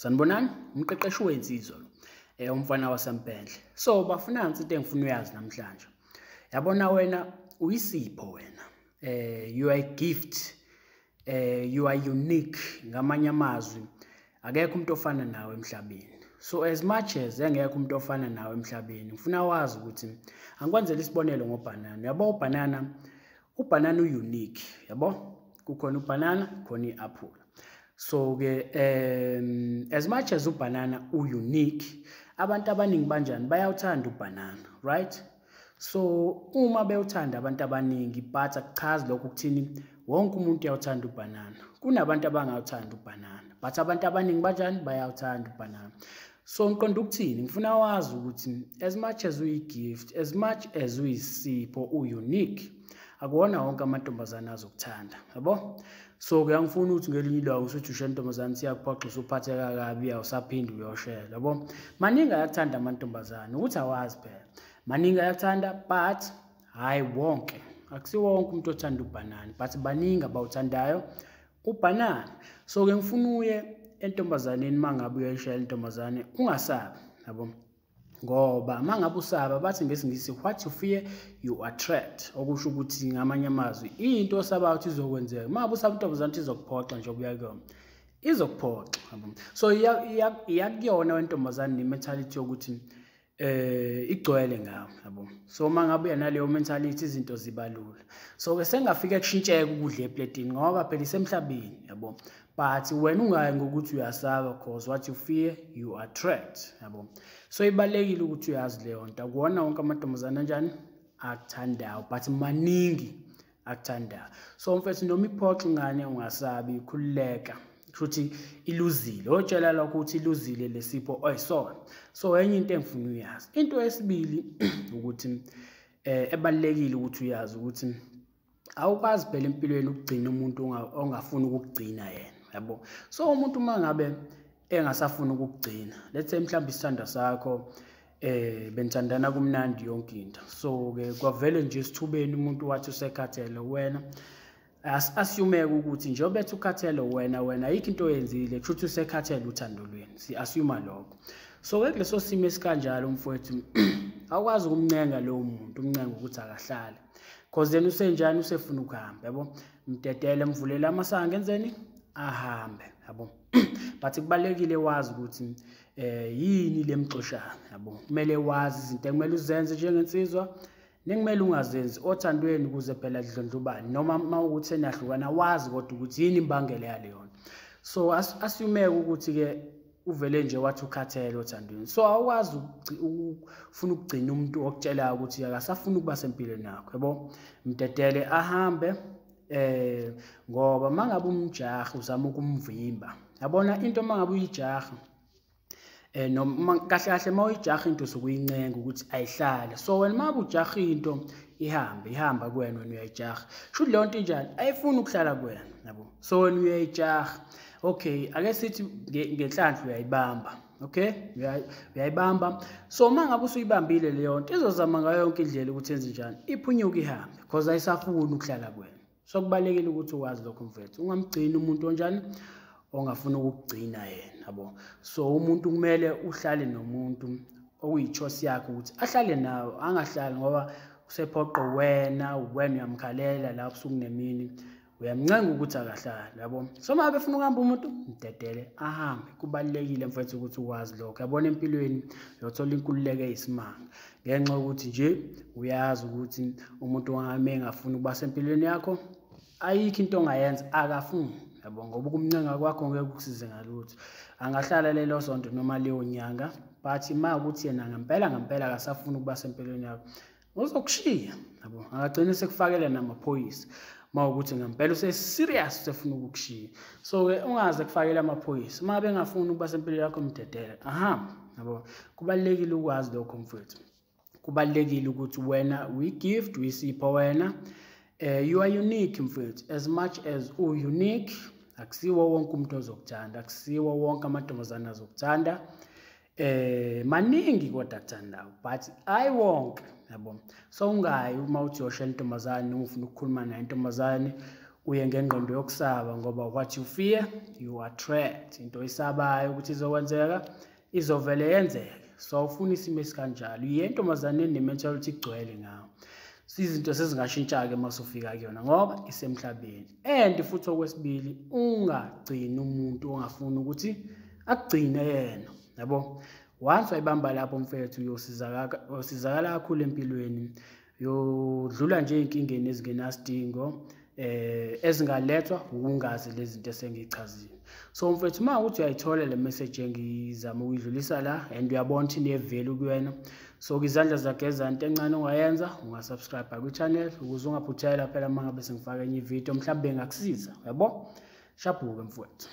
Sanibonani, umqeqeshi wensizwa umfana waSampendle. So bafuna into engifuna uyazi namhlanje. Yabona wena uyisipho wena. You are a gift. You are unique ngamanye amazwi. Akekho umuntu ofana nawe emhlabeni. So as much as engekho umuntu ofana nawe emhlabeni, ngifuna wazi ukuthi angikwenzela isibonelo ngobhanana. Yabo ubhanana unique, yabo? Kukhona ubhanana, khona iapple. So as much as ubhanana unique, abantu abaningi banjani bayawuthanda ubhanana, right? So uma bewuthanda abantu abaningi but akuchazi lokho ukuthini wonke umuntu uyawuthanda ubhanana. Kunabantu abangawuthanda ubhanana but abantu abaningi banjani bayawuthanda ubhanana. So ngiqonda ukuthini, ngifuna wazi ukuthi as much as uyi-gift, as much as uyisipho, unique, akuwona wonke amantombazane azokuthanda, yabo? So ngiyangifuna ukuthi ngelinye ilanga usuthi usho intombazane siyakuphoxa usuphatheka kabi awusaphindi uyoshela, yabo? Maningi ayakuthanda amantombazane ukuthi awazi phela. Maningi ayakuthanda but hayi wonke. Akusiwo wonke umuntu othanda ubhanana but baningi abawuthandayo ubhanana. So ke ngifuna uye entombazaneni mangabe uyoshela intombazane ungasabi, yabo? Ngoba mangabe usaba bathi ngesingisi what you fear you attract, okusho ukuthi ngamanye amazwi into osaba ukuthi izokwenzeka. Mangabe usaba intombazane izokuphoxa nje obuyakho izokuphoxa, yabo? So iyakuyona wentombazane ne-mentality yokuthi igcwele ngawo, yabo? So mangabe uyanaleyo mentality izinto zibalula. So ke sengafika ekushintsheka ukudla eplatini ngoba phela isemhlabeni, yabo? But wena ungayi ngokuthi uyasaba because what you fear you attract, yabo? So ibalekile ukuthi uyazi leyo nto. Akuwona wonke amantombazane kanjani akuthandayo but maningi akuthandayo. So mfethu noma iphoxa ngane ungasabi, khululeka. Futhi iluzile. Otshela lokho ukuthi iluzile lesipho oyisona. So enye into engifuna uyazi. Into yesibili ukuthi ebalekile ukuthi uyazi ukuthi awukwazi phela empilweni ukugcina umuntu ongafuni ukugcina yena, yabo? So umuntu mangabe engasafuna ukugcina, let's say mhlawumbe isithanda sakho benithandana kumnandi yonke into. So ke kwavele nje isithubeni umuntu wathi usekhathele wena. Assume ukuthi njengoba ethi ukhathele wena ayikho into oyenzile kushuthi usekhathele uthando lweni. Si-assume lokho. So ke kuleso simo esikanjalo mfowethu awukwazi ukumncenga lowo muntu, umncenga ukuthi akahlale. Because then usenjani usefuna ukuhamba, yabo? Mdedele mvulela amasango ngenzeni ahambe, yabo? But kubalekile wazi ukuthi yini lemxoshana, yabo? Kumele wazi izinto ekumele uzenze njengensizwa nekumele ungazenzi othandweni ukuze phela dlondlubani noma mawukuthi enahlukana wazi kodwa ukuthi yini imbangela yaleyo nto. So assume ukuthi ke uvele nje wathi ukhathele othandweni. So awukwazi ufuna ukugcina umuntu okutshela ukuthi akasafuna ukuba sempilweni yakho, yabo? Mdedele ahambe ngoba mangabe umjaha uzama ukumvimba, yabona into mangabe uyijaha noma kahle kahle mawuyijaha into sokuyincenga ukuthi ayihlale. So wena mangabe ujaha into ihamba kuwena wena uyayijaha. Shuthi leyo nto injani ayifuni ukuhlala kuwena, yabo? So wena uyayijaha. Okay, ake sithi ngenhlanhla uyayibamba, okay? Uyayibamba. So mangabe usuyibambile leyo nto izozama ngayo yonke indlela ukuthi enze njani iphunyuke ihambe because ayisafuni ukuhlala kuwena. So kubalekile ukuthi uwazi lokho mfethu. Ungamgcini umuntu onjani ongafuna ukugcina yena, yabo? So umuntu kumele uhlale nomuntu okuyichoice yakho ukuthi ahlale nawe, angahlali ngoba usephoqo wena uyamkhalela lapho sukunemini uyamncenga ukuthi akahlali, yabo? So uma befuna ukuhamba umuntu mdedele ahambe. Kubalekile mfethu ukuthi uwazi lokho, yabona? Empilweni uyothola inkululeko eyisimanga ngenxa ukuthi nje uyazi ukuthi umuntu ongame engafuni ukuba sempilweni yakho ayikho into ongayenza akafuni, yabo? Ngoba ukumncenga kwakho ngeke kusize ngalutho. Angahlala lelo sonto noma leyo nyanga but uma ukuthi yena ngempela akasafuna ukuba sempilweni yakho uzokushiya, yabo? Angagcina sekufakela namaphoyisa uma ukuthi ngempela useserious usefuna ukukushiya. So ke ungaze kufakela amaphoyisa. Uma bengafuni ukuba sempilweni yakho mdedele ahamba, yabo? Kubalekile ukwazi lokho mfethu. Kubalekile ukuthi wena uyi-gift, uyisipho wena. You are unique mfethu. As much as unique, akusiwo wonke umuntu ozokuthanda, akusiwo wonke amantombazane azokuthanda. Maningi kodwa akuthandayo but hayi wonke, yabo? So ungayi uma uthi uyoshela intombazane ufuna ukukhuluma nayo intombazane uye ngengqondo yokusaba, ngoba what you fear you attract. Into oyisabayo ukuthi izokwenzeka izovele yenzeke. So awufuna isimo esikanjalo. Yentombazane ne-mentality igcwele ngawo. Izinto sezingashintsha-ke uma usufika kuyona ngoba isemhlabeni. And futhi okwesibili, ungagcini umuntu ongafuni ukuthi akugcine yena, yabo. Once wayibamba lapho mfethu uyosizakala kakhulu empilweni, yodlula nje ey'nkingeni ezingenasidingo ezingalethwa ukungazi lezi zinto esengiyichazile. So mfethu, uma ukuthi uyayithola le message engizama ukuyidlulisa la and uyabona ukuthi ine-value kuyena, so izandla zageza into encane ongayenza, ungasubscribe kwi-channel ukuze ungaphuthela phela uma ngabe sengifaka enye ividiyo mhlawumbe engakusiza, yabo. Shabuke mfowethu.